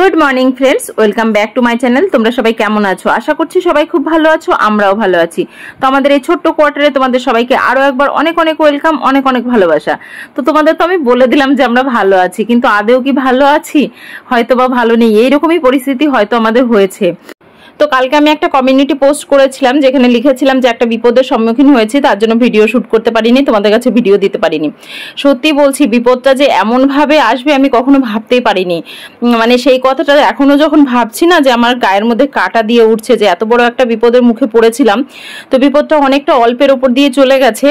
Good morning friends, welcome back to my channel. तुम्हारा सबाई केमन आछो? आशा करछि सबाई खूब भालो आछो, आमराओ भालो आछि। तो आमादेर एई छोट्ट क्वार्टारे तोमादेर सबाइके आरो एकबार अनेक अनेक वेलकाम, अनेक अनेक भालोबासा। तो तोमादेर तो आमि बोले दिलाम जे आमरा भालो आछि, किन्तु आदेও कि भालो आछि? हयतोबा भालो नेই। এই রকমই পরিস্থিতি হয়তো আমাদের হয়েছে। তো কালকে আমি একটা কমিউনিটি পোস্ট করেছিলাম যেখানে লিখেছিলাম যে একটা বিপদের সম্মুখীন হয়েছি, তার জন্য ভিডিও শুট করতে পারিনি, তোমাদের কাছে ভিডিও দিতে পারিনি। সত্যি বলছি, বিপদটা যে এমন ভাবে আসবে আমি কখনো ভাবতেই পারিনি। মানে সেই কথাটা এখনো যখন ভাবছি না, যে আমার গায়ের মধ্যে কাঁটা দিয়ে উঠছে যে এত বড় একটা বিপদের মুখে পড়েছিলাম। তো বিপদটা অনেকটা অল্পের উপর দিয়ে চলে গেছে।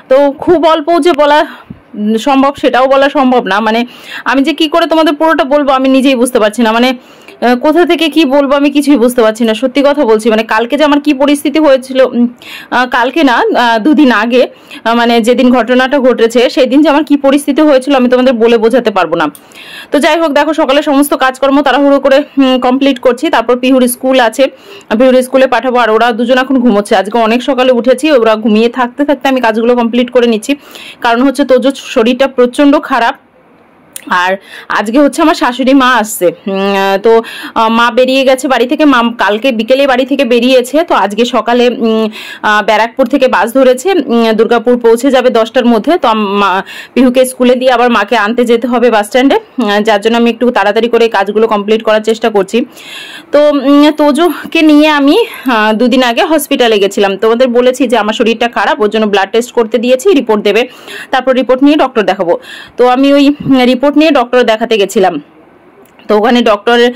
তো খুব অল্প যে বলা সম্ভব সেটাও বলা সম্ভব না। মানে আমি যে কি করে তোমাদের পুরোটা বলবো আমি নিজেই বুঝতে পারছি না। মানে কোথা থেকে কি বলবো আমি কিছুই বুঝতে পারছি না, সত্যি কথা বলছি। মানে কালকে যে আমার কি পরিস্থিতি হয়েছিল, কালকে না দুদিন আগে, মানে যেদিন ঘটনাটা ঘটেছে সেই দিন যে আমার কি পরিস্থিতি হয়েছিল আমি তোমাদের বলে বোঝাতে পারবো না। তো যাই হোক, দেখো সকালে সমস্ত কাজকর্ম তাড়াহুড়ো করে কমপ্লিট করছি। তারপর পিহুর স্কুল আছে, পিহুর স্কুলে পাঠাবো। আর ওরা দুজন এখন ঘুমোচ্ছে। আজকে অনেক সকালে উঠেছি, ওরা ঘুমিয়ে থাকতে থাকতে আমি কাজগুলো কমপ্লিট করে নিচ্ছি। কারণ হচ্ছে তোজোর শরীরটা প্রচন্ড খারাপ। আর আজকে হচ্ছে আমার শাশুড়ি মা আসছে। তো মা বেরিয়ে গেছে বাড়ি থেকে, মা কালকে বিকেলে বাড়ি থেকে বেরিয়েছে। তো আজকে সকালে ব্যারাকপুর থেকে বাস ধরেছে, দুর্গাপুর পৌঁছে যাবে 10টার মধ্যে। তো পিহুকে স্কুলে দিয়ে আবার মাকে আনতে যেতে হবে বাস স্ট্যান্ডে, যার জন্য আমি একটু তাড়াতাড়ি করে কাজগুলো কমপ্লিট করার চেষ্টা করছি। তো তোজোকে নিয়ে আমি দুদিন আগে হসপিটালে গেছিলাম। তোমাদের বলেছি যে আমার শরীরটা খারাপ, ওর জন্য ব্লাড টেস্ট করতে দিয়েছি, রিপোর্ট দেবে। তারপর রিপোর্ট নিয়ে ডক্টর দেখাবো। তো আমি ওই রিপোর্ট নিয়ে ডক্টর দেখাতে গেছিলাম। তো ওখানে ডক্টরের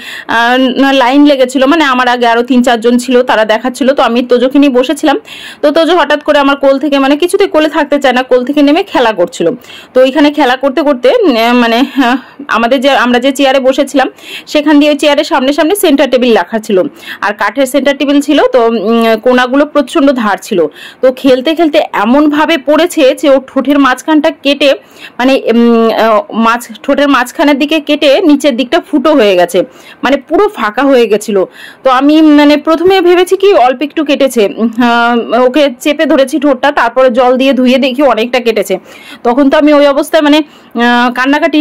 লাইন লেগেছিল, মানে আমার আগে আরো 3-4 জন ছিল, তারা দেখাচ্ছিল। তো আমি তোজোকে নিয়ে বসেছিলাম। তো তোজো হঠাৎ করে আমার কোল থেকে, মানে কিছুতে কোলে থাকতে চায় না, কোল থেকে নেমে খেলা করছিল। তো ওইখানে খেলা করতে করতে মানে আমরা যে চেয়ারে বসেছিলাম সেখান দিয়ে ওই চেয়ারের সামনে সামনে সেন্টার টেবিল রাখা ছিল, আর কাঠের সেন্টার টেবিল ছিল। তো কোনাগুলো প্রচন্ড ধার ছিল। তো খেলতে খেলতে এমন ভাবে পড়েছে যে ওর ঠোঁটের মাঝখানটা কেটে, মানে ঠোঁটের মাঝখানের দিকে কেটে নিচের দিকটা ফুটো হয়ে গেছে, মানে পুরো ফাঁকা হয়ে গেছিল। তো আমি মানে প্রথমে ভেবেছি কি অল্প একটু কেটেছে, ওকে চেপে ধরেছি ঠোঁটটা, তারপরে জল দিয়ে ধুয়ে দেখি অনেকটা কেটেছে। তখন তো আমি ওই অবস্থায় মানে কান্নাকাটি,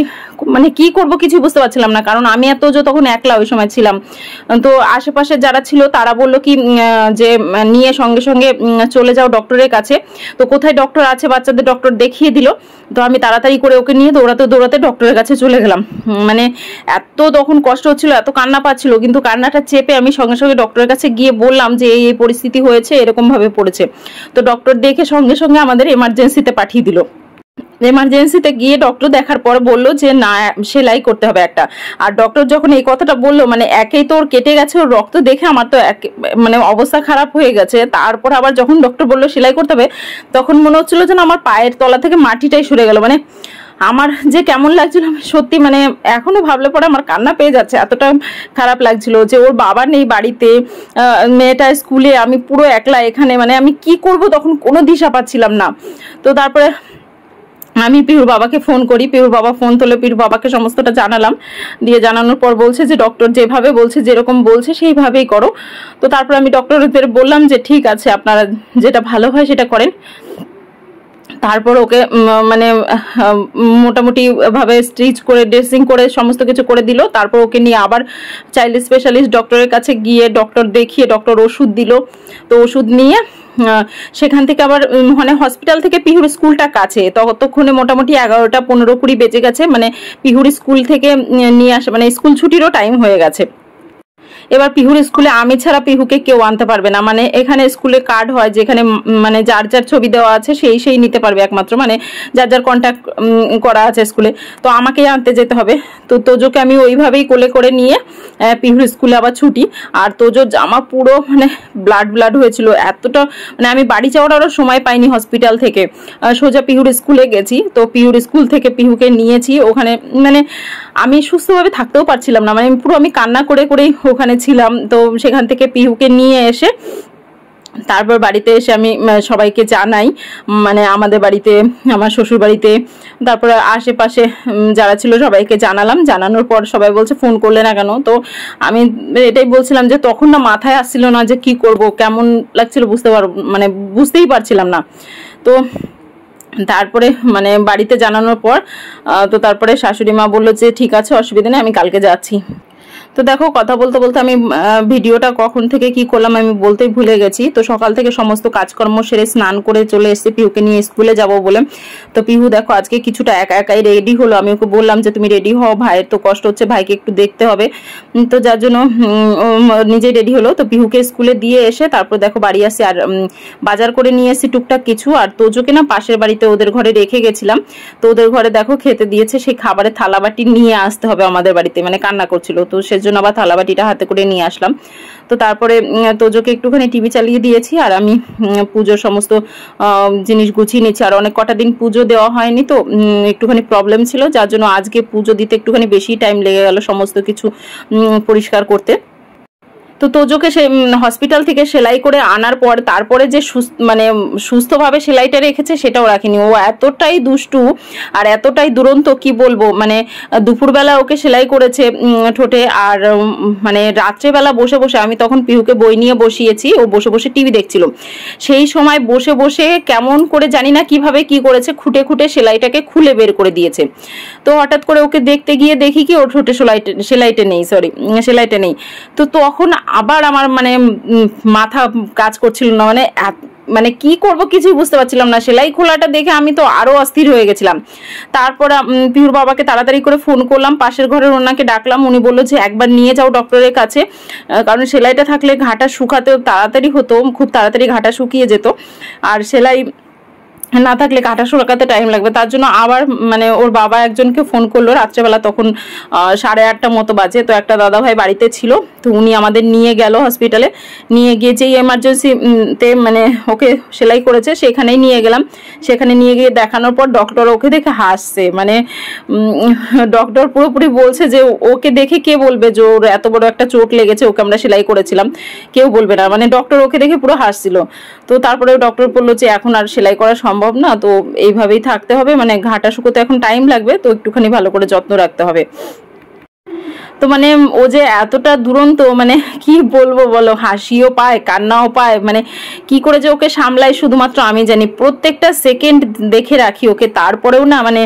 মানে কি করব কিছু বুঝতে পারছিলাম না। কারণ আমি এত যে তখন একলা ওই সময় ছিলাম। তো আশেপাশে যারা ছিল তারা বললো কি যে নিয়ে সঙ্গে সঙ্গে চলে যাও ডক্টরের কাছে। তো কোথায় ডক্টর আছে, বাচ্চাদের ডক্টর দেখিয়ে দিল। তো আমি তাড়াতাড়ি করে ওকে নিয়ে দৌড়াতে দৌড়াতে ডক্টরের কাছে চলে গেলাম। মানে এত তখন কষ্ট হচ্ছিল, এত কান্না পাচ্ছিল, কিন্তু কান্নাটা চেপে আমি সঙ্গে সঙ্গে ডক্টরের কাছে গিয়ে বললাম যে এই পরিস্থিতি হয়েছে, এরকম ভাবে পড়েছে। তো ডক্টর দেখে সঙ্গে সঙ্গে আমাদের এমার্জেন্সিতে পাঠিয়ে দিল। এমার্জেন্সিতে গিয়ে ডক্টর দেখার পর বললো যে না, সেলাই করতে হবে একটা। আর ডক্টর যখন এই কথাটা বললো, মানে একেই তো ওর কেটে গেছে, ওর রক্ত দেখে আমার তো মানে অবস্থা খারাপ হয়ে গেছে। তারপর আবার যখন ডক্টর বললো সেলাই করতে হবে, তখন মনে হচ্ছিল যেন আমার পায়ের তলা থেকে মাটিটাই সরে গেল। মানে আমার যে কেমন লাগছিল সত্যি, মানে এখনো ভাবলে পরে আমার কান্না পেয়ে যাচ্ছে, এতটা খারাপ লাগছিল। যে ওর বাবা নেই বাড়িতে, মেয়েটা স্কুলে, আমি পুরো একলা এখানে, মানে আমি কি করব তখন কোনো দিশা পাচ্ছিলাম না। তো তারপরে আমি পিহুর বাবাকে ফোন করি, পিহুর বাবা ফোন তোলে, পিহুর বাবাকে সমস্তটা জানালাম। দিয়ে জানানোর পর বলছে যে ডক্টর যেভাবে বলছে, যেরকম বলছে সেইভাবেই করো। তো তারপর আমি ডক্টরদের বললাম যে ঠিক আছে, আপনারা যেটা ভালো হয় সেটা করেন। তারপর ওকে মানে মোটামুটি ভাবে স্টিচ করে, ড্রেসিং করে, সমস্ত কিছু করে দিল। তারপর ওকে নিয়ে আবার চাইল্ড স্পেশালিস্ট ডক্টরের কাছে গিয়ে ডক্টর দেখিয়ে ডক্টর ওষুধ দিল। তো ওষুধ নিয়ে সেখান থেকে আবার, মানে হসপিটাল থেকে পিহুর স্কুলটা কাছে, ততক্ষণে মোটামুটি 11টা 15-20 বেজে গেছে। মানে পিহুর স্কুল থেকে নিয়ে আসে, মানে স্কুল ছুটিরও টাইম হয়ে গেছে। এবার পিহুর স্কুলে আমি ছাড়া পিহুকে কেউ আনতে পারবে না। মানে এখানে স্কুলে কার্ড হয়, যেখানে মানে যার যার ছবি দেওয়া আছে সেই নিতে পারবে একমাত্র, মানে যার যার কন্ট্যাক্ট করা আছে স্কুলে। তো আমাকেই আনতে যেতে হবে। তো তোজোকে আমি ওইভাবেই কোলে করে নিয়ে পিহুর স্কুলে আবার ছুটি। আর তোজোর জামা পুরো মানে ব্লাড হয়েছিল, এতটা মানে আমি বাড়ি যাওয়ার আরও সময় পাইনি হসপিটাল থেকে, সোজা পিহুর স্কুলে গেছি। তো পিহুর স্কুল থেকে পিহুকে নিয়েছি ওখানে, মানে আমি সুস্থভাবে থাকতেও পারছিলাম না, মানে পুরো আমি কান্না করে করেই ওখানে ছিলাম। তো সেখান থেকে পিহুকে নিয়ে এসে তারপর বাড়িতে এসে আমি সবাইকে জানাই, মানে আমাদের বাড়িতে, আমার শ্বশুর বাড়িতে, তারপরে আশেপাশে যারা ছিল সবাইকে জানালাম। জানানোর পর সবাই বলছে ফোন করলে না কেন। তো আমি এটাই বলছিলাম যে তখন না মাথায় আসছিল না যে কি করব, কেমন লাগছিল বুঝতেই পারছিলাম না। তো তারপরে মানে বাড়িতে জানানোর পর তো তারপরে শাশুড়ি মা বললো যে ঠিক আছে, অসুবিধা নেই, আমি কালকে যাচ্ছি। তো দেখো কথা বলতে বলতে আমি ভিডিওটা কখন থেকে কি করলাম আমি বলতেই ভুলে গেছি। তো সকাল থেকে সমস্ত কাজকর্ম সেরে স্নান করে চলে এসেছি পিহুকে নিয়ে স্কুলে যাব বলে। তো পিহু দেখো আজকে কিছুটা একা একাই রেডি হলো। আমি ওকে বললাম যে তুমি রেডি হও, ভাইয়ের তো কষ্ট হচ্ছে, ভাইকে একটু দেখতে হবে। তো যার জন্য নিজেই রেডি হলো। তো পিহুকে স্কুলে দিয়ে এসে তারপর দেখো বাড়ি আসি, আর বাজার করে নিয়ে এসেছি টুকটাক কিছু। আর তোজোকে না পাশের বাড়িতে ওদের ঘরে রেখে গেছিলাম। তো ওদের ঘরে দেখো খেতে দিয়েছে, সেই খাবারের থালাবাটি নিয়ে আসতে হবে আমাদের বাড়িতে, মানে কান্না করছিল, তো সেজন্য আবার থালাবাটিটা হাতে করে নিয়ে আসলাম। তো তারপরে তোজোকে একটুখানি টিভি চালিয়ে দিয়েছি, আর আমি পুজোর সমস্ত জিনিস গুছিয়ে নিচ্ছি। আর অনেক কটা দিন পুজো দেওয়া হয়নি, তো একটুখানি প্রবলেম ছিল, যার জন্য আজকে পুজো দিতে একটুখানি বেশি টাইম লেগে গেল সমস্ত কিছু পরিষ্কার করতে। তো তোজোকে সে হসপিটাল থেকে সেলাই করে আনার পর তারপরে যে মানে সুস্থভাবে সেলাইটা রেখেছে সেটাও রাখিনি। ও এতটাই দুষ্টু আর এতটাই দুরন্ত কি বলবো, মানে দুপুরবেলা ওকে সেলাই করেছে ঠোঁটে, আর মানে রাত্রেবেলা বসে বসে, আমি তখন পিহুকে বই নিয়ে বসিয়েছি, ও বসে বসে টিভি দেখছিল, সেই সময় বসে বসে কেমন করে জানি না কিভাবে কি করেছে, খুঁটে খুঁটে সেলাইটাকে খুলে বের করে দিয়েছে। তো হঠাৎ করে ওকে দেখতে গিয়ে দেখি কি ওর ঠোঁটে সেলাইটা নেই। তো তখন আবার আমার মানে মাথা কাজ করছিল না, মানে কি করব কিছুই বুঝতে পারছিলাম না। সেলাই খোলাটা দেখে আমি তো আরো অস্থির হয়ে গেছিলাম। তারপর পিহুর বাবাকে তাড়াতাড়ি করে ফোন করলাম, পাশের ঘরের ওনাকে ডাকলাম। উনি বললো যে একবার নিয়ে যাও ডক্টরের কাছে, কারণ সেলাইটা থাকলে ঘাটা শুকাতেও তাড়াতাড়ি হতো, খুব তাড়াতাড়ি ঘাটা শুকিয়ে যেত, আর সেলাই না থাকলে কাটা শুকাতে টাইম লাগবে। তার জন্য আবার মানে ওর বাবা একজনকে ফোন করলো রাত্রেবেলা, তখন 8:30 মতো বাজে। তো একটা দাদাভাই বাড়িতে ছিল, তো উনি আমাদের নিয়ে গেল হসপিটালে। নিয়ে গিয়ে যেই এমার্জেন্সিতে মানে ওকে সেলাই করেছে সেখানেই নিয়ে গেলাম। সেখানে নিয়ে গিয়ে দেখানোর পর ডক্টর ওকে দেখে হাসছে, মানে ডক্টর পুরোপুরি বলছে যে ওকে দেখে কে বলবে যে ওর এত বড় একটা চোট লেগেছে, ওকে আমরা সেলাই করেছিলাম, কেউ বলবে না, মানে ডক্টর ওকে দেখে পুরো হাসছিল। তো তারপরে ডক্টর বললো যে এখন আর সেলাই করা সম্ভব না, তো এইভাবেই থাকতে হবে, মানে ঘাটা শুকোতে এখন টাইম লাগবে, তো একটুখানি ভালো করে যত্ন রাখতে হবে। তো মানে ও যে এতটা দুরন্ত, মানে কি বলবো বলো, হাসিও পায় কান্নাও পায়, মানে কি করে যে ওকে সামলাই শুধুমাত্র আমি জানি। প্রত্যেকটা সেকেন্ড দেখে রাখি ওকে, তারপরেও না মানে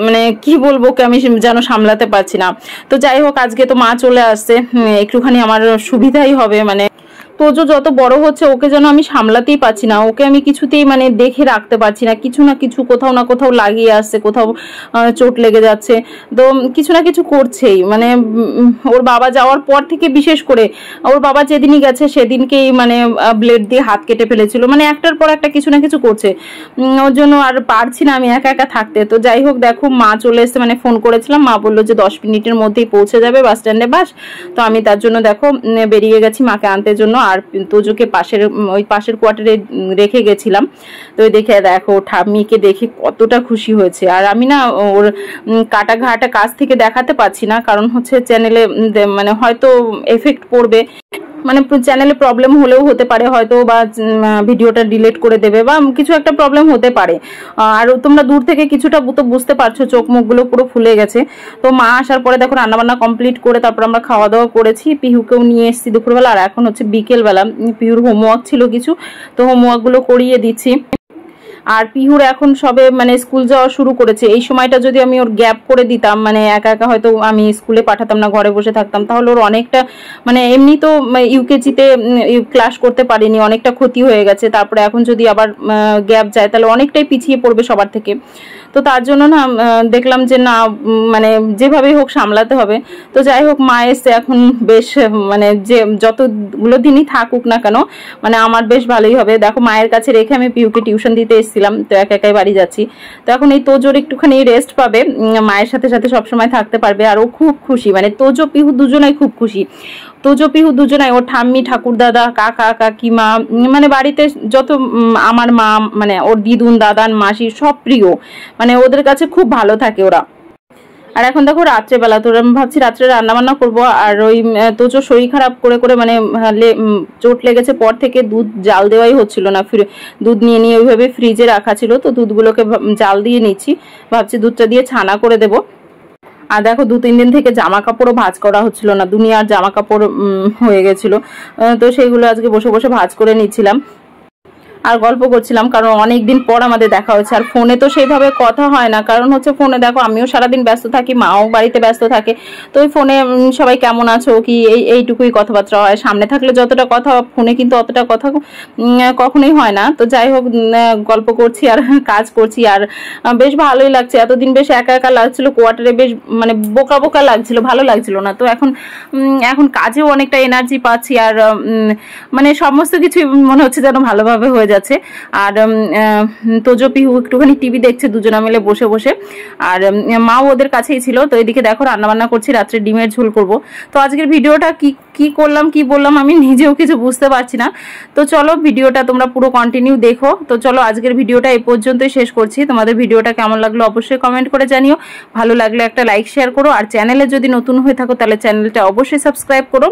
মানে কি বলবো ওকে আমি যেন সামলাতে পারছি না। তো যাই হোক আজকে তো মা চলে আসছে, একটুখানি আমার সুবিধাই হবে। মানে তোজো যত বড় হচ্ছে ওকে যেন আমি সামলাতেই পারছি না, ওকে আমি কিছুতেই মানে দেখে রাখতে পারছি না, কিছু না কিছু কোথাও না কোথাও লাগিয়ে আসছে, কোথাও চোট লেগে যাচ্ছে, তো কিছু না কিছু করছেই। মানে ওর বাবা যাওয়ার পর থেকে বিশেষ করে, ওর বাবা যেদিনই গেছে সেদিনকেই মানে ব্লেড দিয়ে হাত কেটে ফেলেছিল, মানে একটার পর একটা কিছু না কিছু করছে। ওর জন্য আর পারছি না আমি একা একা থাকতে। তো যাই হোক দেখো মা চলে এসছে, মানে ফোন করেছিলাম, মা বললো যে 10 মিনিটের মধ্যেই পৌঁছে যাবে বাস স্ট্যান্ডে বাস। তো আমি তার জন্য দেখো বেরিয়ে গেছি মাকে আনতে জন্য। আর তোজোকে পাশের কোয়ার্টারে রেখে গেছিলাম। তো দেখে দেখো ঠাম্মিকে দেখে কতটা খুশি হয়েছে। আর আমি না ওর কাটা ঘাটা কাছ থেকে দেখাতে পারছি না, কারণ হচ্ছে চ্যানেলে মানে হয়তো এফেক্ট পড়বে, মানে চ্যানেলে প্রবলেম হলেও হতে পারে হয়তো, বা ভিডিওটা ডিলিট করে দেবে বা কিছু একটা প্রবলেম হতে পারে। আর তোমরা দূর থেকে কিছুটা তো বুঝতে পারছো, চোখ মুখগুলো পুরো ফুলে গেছে। তো মা আসার পরে দেখো রান্নাবান্না কমপ্লিট করে তারপর আমরা খাওয়া দাওয়া করেছি, পিহুকেও নিয়ে এসেছি দুপুরবেলা। আর এখন হচ্ছে বিকেলবেলা, পিহুর হোমওয়ার্ক ছিল কিছু, তো হোমওয়ার্কগুলো করিয়ে দিচ্ছি। আর পিহুর এখন সবে মানে স্কুল যাওয়া শুরু করেছে, এই সময়টা যদি আমি ওর গ্যাপ করে দিতাম, মানে একা একা হয়তো আমি স্কুলে পাঠাতাম না, ঘরে বসে থাকতাম, তাহলে ওর অনেকটা মানে এমনি তো ইউকেজিতে ক্লাস করতে পারিনি, অনেকটা ক্ষতি হয়ে গেছে। তারপরে এখন যদি আবার গ্যাপ যায় তাহলে অনেকটাই পিছিয়ে পড়বে সবার থেকে। তো তার জন্য না দেখলাম যে না মানে যেভাবেই হোক সামলাতে হবে। তো যাই হোক মা এসে এখন বেশ মানে যে যতগুলো দিনই থাকুক না কেন মানে আমার বেশ ভালোই হবে। দেখো মায়ের কাছে রেখে আমি পিহুকে টিউশন দিতে এসেছিলাম, তো একা একাই বাড়ি যাচ্ছি। তো এখন এই তোজোর একটুখানি রেস্ট পাবে, মায়ের সাথে সাথে সবসময় থাকতে পারবে। আর ও খুব খুশি, মানে তোজো পিহু দুজনাই খুব খুশি। তোজো পিহু দুজনাই, ওর ঠাম্মি ঠাকুরদাদা কাকা কাকিমা, মানে বাড়িতে যত আমার মা মানে ওর দিদুন দাদান মাসি সব প্রিয়, মানে ওদের কাছে খুব ভালো থাকে ওরা। আর এখন দেখো রাত্রেবেলা, তো আমি ভাবছি রাত্রে রান্না বান্না করবো। আর ওই তোজো শরীর খারাপ করে করে মানে চোট লেগেছে পর থেকে দুধ জাল দেওয়াই হচ্ছিল না, দুধ নিয়ে নিয়ে ওইভাবে ফ্রিজে রাখা ছিল, তো দুধগুলোকে জাল দিয়ে নিচ্ছি, ভাবছি দুধটা দিয়ে ছানা করে দেবো। আর দেখো 2-3 দিন থেকে জামা কাপড়ও ভাঁজ করা হচ্ছিল না, দুনিয়ার জামা কাপড় হয়ে গেছিল, তো সেইগুলো আজকে বসে বসে ভাঁজ করে নিচ্ছিলাম। আর গল্প করছিলাম, কারণ অনেকদিন পর আমাদের দেখা হয়েছে। আর ফোনে তো সেইভাবে কথা হয় না, কারণ হচ্ছে ফোনে দেখো আমিও সারাদিন ব্যস্ত থাকি, মাও বাড়িতে ব্যস্ত থাকে, তো ওই ফোনে সবাই কেমন আছো কি এইটুকুই কথাবার্তা হয়। সামনে থাকলে যতটা কথা, ফোনে কিন্তু অতটা কথা কখনোই হয় না। তো যাই হোক, গল্প করছি আর কাজ করছি, আর বেশ ভালোই লাগছে। এতদিন বেশ একা একা লাগছিল কোয়ার্টারে, বেশ মানে বোকা বোকা লাগছিল, ভালো লাগছিল না। তো এখন কাজেও অনেকটা এনার্জি পাচ্ছি, আর মানে সমস্ত কিছু মনে হচ্ছে যেন ভালোভাবে হয়ে যাচ্ছে। আর তোজো পিহু একটুখানি টিভি দেখছে দুজনা মিলে বসে বসে, আর মাও ওদের কাছেই ছিল। তো এদিকে দেখো রান্নাবান্না করছি, রাত্রে ডিমের ঝোল করব। তো আজকের ভিডিওটা কি করলাম কি বললাম আমি নিজেও কিছু বুঝতে পারছি না। তো চলো ভিডিওটা তোমরা পুরো কন্টিনিউ দেখো। তো চলো আজকের ভিডিওটা এই পর্যন্তই শেষ করছি। তোমাদের ভিডিওটা কেমন লাগলো অবশ্যই কমেন্ট করে জানিও, ভালো লাগলে একটা লাইক শেয়ার করো, আর চ্যানেলে যদি নতুন হয়ে থাকো তাহলে চ্যানেলটা অবশ্যই সাবস্ক্রাইব করো।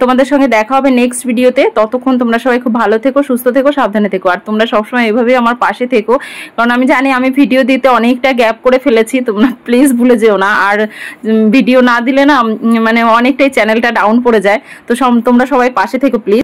তোমাদের সঙ্গে দেখা হবে নেক্সট ভিডিওতে। ততক্ষণ তোমরা সবাই খুব ভালো থেকো, সুস্থ থেকো, সাবধানে থেকো, আর তোমরা সবসময় এভাবেই আমার পাশে থেকো, কারণ আমি জানি আমি ভিডিও দিতে অনেকটা গ্যাপ করে ফেলেছি। তোমরা প্লিজ ভুলে যেও না, আর ভিডিও না দিলে না মানে অনেকটাই চ্যানেলটা ডাউন পড়ে যায়। তো তোমরা সবাই পাশে থেকো প্লিজ।